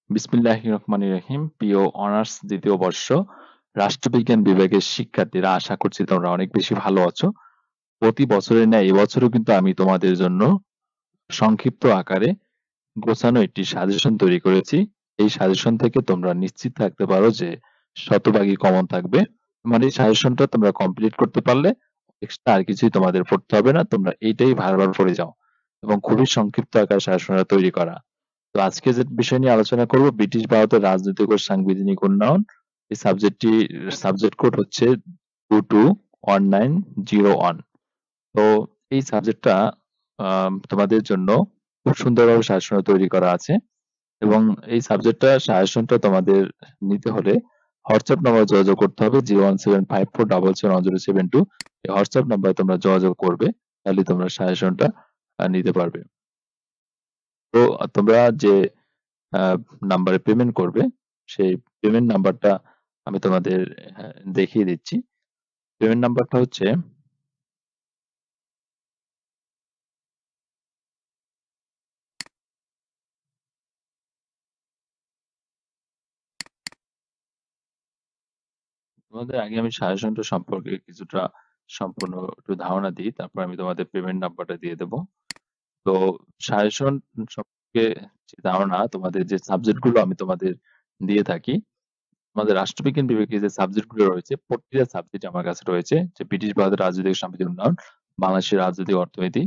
বিসমিল্লাহির রহমানির রহিম। প্রিয় অনার্স দ্বিতীয় বর্ষ রাষ্ট্রবিজ্ঞান বিভাগের শিক্ষার্থীরা, আশা করছি তোমরা অনেক বেশি ভালো আছো। প্রতি বছরের ন্যায় এবছরও কিন্তু আমি তোমাদের জন্য সংক্ষিপ্ত আকারে গোছানো একটি সাজেশন তৈরি করেছি। এই সাজেশন থেকে তোমরা নিশ্চিত থাকতে পারো যে শতভাগই কমন থাকবে। মানে এই সাজেশনটা তোমরা কমপ্লিট করতে পারলে এক্সট্রা আর কিছুই তোমাদের পড়তে হবে না, তোমরা এইটাই বারবার পড়ে যাও। এবং খুবই সংক্ষিপ্ত আকারে সাজেশনটা তৈরি করা। তো আজকে যে বিষয় নিয়ে আলোচনা করব, ব্রিটিশ ভারতের রাজনৈতিক ও সাংবিধানিক উন্নয়ন। এই সাবজেক্ট কোড হচ্ছে 221901। তো এই সাবজেক্টটা তোমাদের জন্য খুব সুন্দরভাবে সাজেশন তৈরি করা আছে। এবং এই সাজেশনটা তোমাদের নিতে হলে হোয়াটসঅ্যাপ নাম্বার যোগাযোগ করতে হবে 01754771072। এই হোয়াটসঅ্যাপ নাম্বারে তোমরা যোগাযোগ করবে, তাহলে তোমরা সাজেশনটা নিতে পারবে। তো তোমরা যে নাম্বারে পেমেন্ট করবে, সেই পেমেন্ট নাম্বারটা আমি তোমাদের দেখিয়ে দিচ্ছি। পেমেন্ট নাম্বারটা হচ্ছে, তোমাদের আগে আমি সাজেশনটা সম্পর্কে কিছুটা সম্পূর্ণ একটু ধারণা দিই, তারপর আমি তোমাদের পেমেন্ট নাম্বারটা দিয়ে দেবো। তো সাজেশন সম্পর্কে যে ধারণা, তোমাদের যে সাবজেক্ট গুলো আমি তোমাদের দিয়ে থাকি, আমাদের রাষ্ট্রবিজ্ঞান বিভাগে যে সাবজেক্ট গুলো রয়েছে, প্রতিটা সাবজেক্ট আমার কাছে রয়েছে। যে ব্রিটিশ ভারতের রাজনৈতিক সামাজিক উন্নয়ন, বাংলাদেশের রাজনৈতিক অর্থনীতি,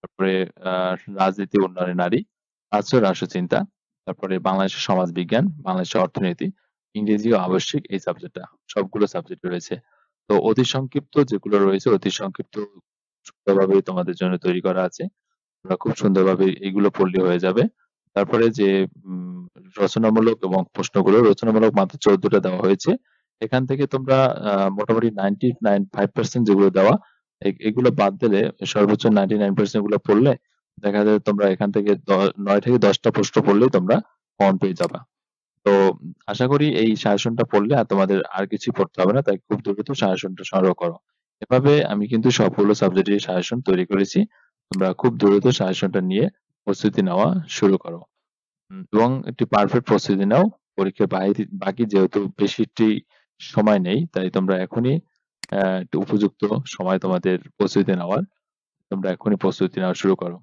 তারপরে রাজনীতি উন্নয়নে নারী, প্রাচ্য রাষ্ট্রচিন্তা, তারপরে বাংলাদেশের সমাজ বিজ্ঞান, বাংলাদেশের অর্থনীতি, ইংরেজি ও আবশ্যিক, এই সাবজেক্টটা সবগুলো সাবজেক্ট রয়েছে। তো অতি সংক্ষিপ্ত যেগুলো রয়েছে, অতি সংক্ষিপ্ত সুন্দরভাবে তোমাদের জন্য তৈরি করা আছে। তোমরা খুব সুন্দরভাবে এগুলো পড়লে হয়ে যাবে। তারপরে যে উম, রচনামূলক এবং প্রশ্নগুলো, রচনামূলক মাত্র 14টা দেওয়া হয়েছে। এখান থেকে তোমরা মোটামুটি 99.5% যেগুলো দেওয়া, এগুলো বাদ দিলে সর্বোচ্চ 99% গুলো পড়লে দেখা যায় তোমরা এখান থেকে 9 থেকে 10টা প্রশ্ন পড়লেই তোমরা কমন পেয়ে যাবা। তো আশা করি এই সাজেশনটা পড়লে আর তোমাদের আর কিছু পড়তে হবে না, তাই খুব দ্রুত সাজেশনটা সংগ্রহ করো। এভাবে আমি কিন্তু সবগুলো সাবজেক্টের সাজেশন তৈরি করেছি। তোমরা খুব দ্রুত সাজেশনটা নিয়ে প্রস্তুতি নেওয়া শুরু করো। এবং একটি পারফেক্ট প্রস্তুতি নাও। পরীক্ষার বাকি যেহেতু বেশিটি সময় নেই, তাই তোমরা এখনই একটু উপযুক্ত সময় তোমাদের প্রস্তুতি নেওয়ার, তোমরা এখনই প্রস্তুতি নেওয়া শুরু করো।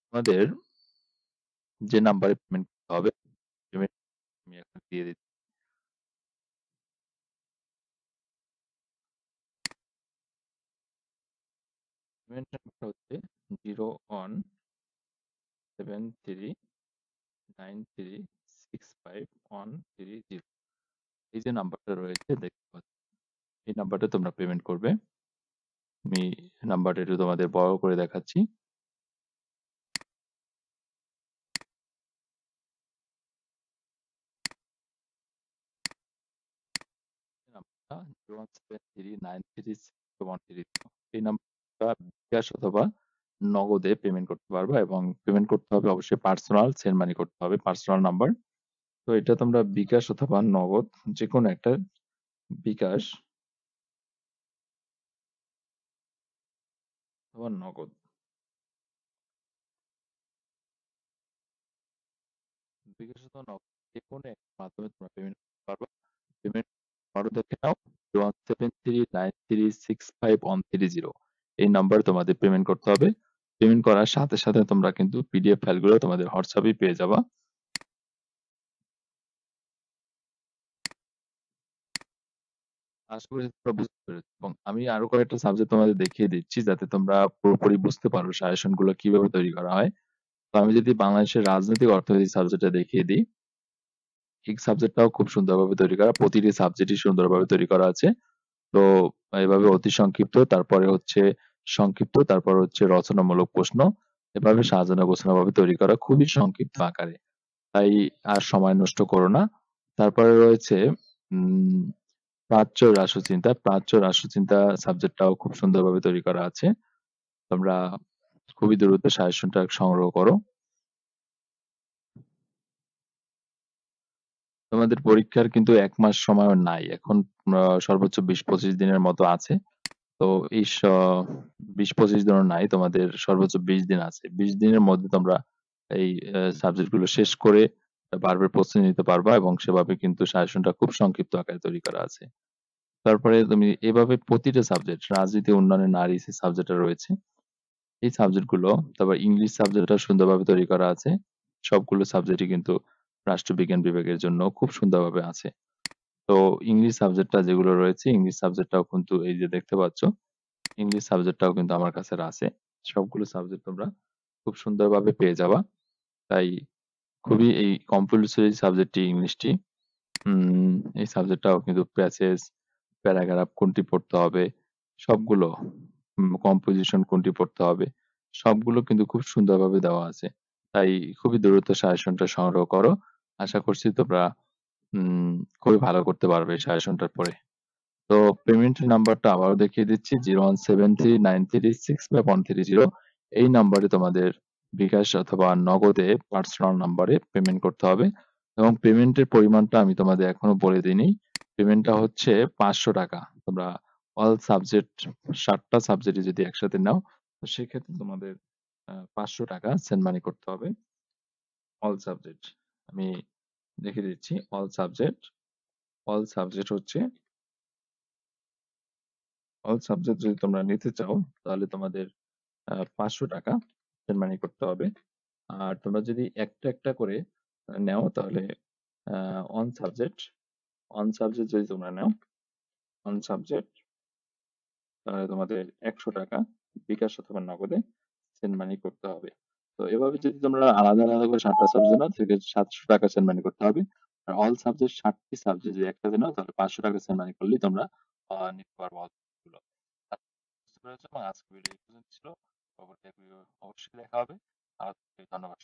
তোমাদের যে নাম্বারে পেমেন্ট করতে হবে, পেমেন্ট আমি এখন দিয়ে দিচ্ছি। পেমেন্ট নাম্বারটা হচ্ছে 01739365130। এই যে নাম্বারটা রয়েছে দেখতে পাচ্ছ, এই নাম্বারটা তোমরা পেমেন্ট করবে। আমি নাম্বারটা একটু তোমাদের বড় করে দেখাচ্ছি। নাম্বারটা 01739365130। এই নাম্বারটা বিকাশ অথবা নগদে পেমেন্ট করতে পারবা, এবং পেমেন্ট করতে হবে অবশ্যই পার্সোনাল সেন্ড মানি করতে হবে, পার্সোনাল নাম্বার। তো এটা তোমরা বিকাশ অথবা নগদ যে কোনো একটা, বিকাশ অথবা নগদ, বিকাশ অথবা নগদ যে কোনো একটা মাধ্যমে তোমরা পেমেন্ট করতে পারবা। পেমেন্ট আরো দেখে নাও, 01739365130। এই নাম্বার তোমাদের পেমেন্ট করতে হবে। পেমেন্ট করার সাথে সাথে তোমরা কিন্তু পিডিএফ ফাইলগুলো তোমাদের হোয়াটসঅ্যাপে পেয়ে যাবা। আশা করি তোমরা বুঝতে পেরেছো, এবং আমি আরো কয়েকটা সাবজেক্ট তোমাদের দেখিয়ে দিচ্ছি যাতে তোমরা পুরোপুরি বুঝতে পারো সাজেশন গুলো কিভাবে তৈরি করা হয়। তো আমি যদি বাংলাদেশের রাজনৈতিক অর্থনীতি সাবজেক্টটা দেখিয়ে দিই, এই সাবজেক্টটাও খুব সুন্দরভাবে তৈরি করা, প্রতিটি সাবজেক্টই সুন্দরভাবে তৈরি করা আছে। তো এভাবে অতি সংক্ষিপ্ত, তারপরে হচ্ছে সংক্ষিপ্ত, তারপর হচ্ছে রচনামূলক প্রশ্ন, এভাবে সাজানো গোছানো ভাবে তৈরি করা, খুবই সংক্ষিপ্ত আকারে। তাই আর সময় নষ্ট করো না। তারপরে রয়েছে উম প্রাচ্য রাষ্ট্রচিন্তা সাবজেক্টটাও খুব সুন্দরভাবে তৈরি করা আছে। তোমরা খুবই দ্রুত সাজেশনটা সংগ্রহ করো। তোমাদের পরীক্ষার কিন্তু 1 মাস সময়ও নাই এখন, সর্বোচ্চ 20-25 দিনের মতো আছে। তো এই 20-25 দিনও নাই, তোমাদের সর্বোচ্চ 20 দিন আছে। 20 দিনের মধ্যে তোমরা এই সাবজেক্ট গুলো শেষ করে বারবার প্রস্তুতি নিতে পারবা, এবং সেভাবে কিন্তু সাজেশনটা খুব সংক্ষিপ্ত আকারে তৈরি করা আছে। তারপরে তুমি এভাবে প্রতিটা সাবজেক্ট, রাজনীতি, উন্নয়নে নারী, যে সাবজেক্টটা রয়েছে এই সাবজেক্ট গুলো, তারপর ইংলিশ সাবজেক্টটা সুন্দরভাবে তৈরি করা আছে। সবগুলো সাবজেক্টই কিন্তু রাষ্ট্রবিজ্ঞান বিভাগের জন্য খুব সুন্দরভাবে আছে। তো ইংলিশ সাবজেক্টটা যেগুলো রয়েছে, ইংলিশ সাবজেক্টটাও কিন্তু এই যে দেখতে পাচ্ছ, ইংলিশ সাবজেক্টটাও কিন্তু আমার কাছে আছে। সবগুলো সাবজেক্ট তোমরা খুব সুন্দরভাবে পেয়ে যাবা। তাই খুবই এই কম্পালসরি সাবজেক্টটি ইংলিশটি। উম এই সাবজেক্টটাও কিন্তু প্যাসেজ, প্যারাগ্রাফ কোনটি পড়তে হবে, সবগুলো কম্পোজিশন কোনটি পড়তে হবে, সবগুলো কিন্তু খুব সুন্দরভাবে দেওয়া আছে। তাই খুবই দ্রুত সাজেশনটা সংগ্রহ করো। আশা করছি তোমরা খুবই ভালো করতে পারবে এই সাজেশনটার পরে। তো পেমেন্টের নাম্বারটা আবারও দেখিয়ে দিচ্ছি, 01739365130। এই নাম্বারে তোমাদের বিকাশ অথবা নগদে পার্সোনাল নাম্বারে পেমেন্ট করতে হবে, এবং পেমেন্টের পরিমাণটা আমি তোমাদের এখনো বলে দিইনি। পেমেন্টটা হচ্ছে 500 টাকা। তোমরা অল সাবজেক্ট, 7টা সাবজেক্টে যদি একসাথে নাও, তো সেক্ষেত্রে তোমাদের 500 টাকা সেন্ড মানি করতে হবে। অল সাবজেক্ট আমি দেখিয়ে দিচ্ছি। অল সাবজেক্ট হচ্ছে, অল সাবজেক্ট যদি তোমরা নিতে চাও তাহলে তোমাদের 500 টাকা সেন্ড মানি করতে হবে। আর তোমরা যদি একটা একটা করে নেও তাহলে অন সাবজেক্ট, যদি তোমরা নাও, অন সাবজেক্ট, তাহলে তোমাদের 100 টাকা বিকাশ অথবা নগদে সেন্ড মানি করতে হবে। তো এভাবে যদি তোমরা আলাদা আলাদা করে 7টা সাবজেক্ট নাও, থেকে 700 টাকা সেন্ড মানি করতে হবে। আর অল সাবজেক্ট 7টি সাবজেক্ট যদি একসাথে নাও তাহলে 500 টাকা সেন্ড মানি করলেই তোমরা নিতে পারবো all গুলো। বুঝতে পেরেছো? এবং আজকের ভিডিও এই পর্যন্ত ছিল। পরবর্তী এক ভিডিও অবশ্যই দেখা হবে। আর ধন্যবাদ।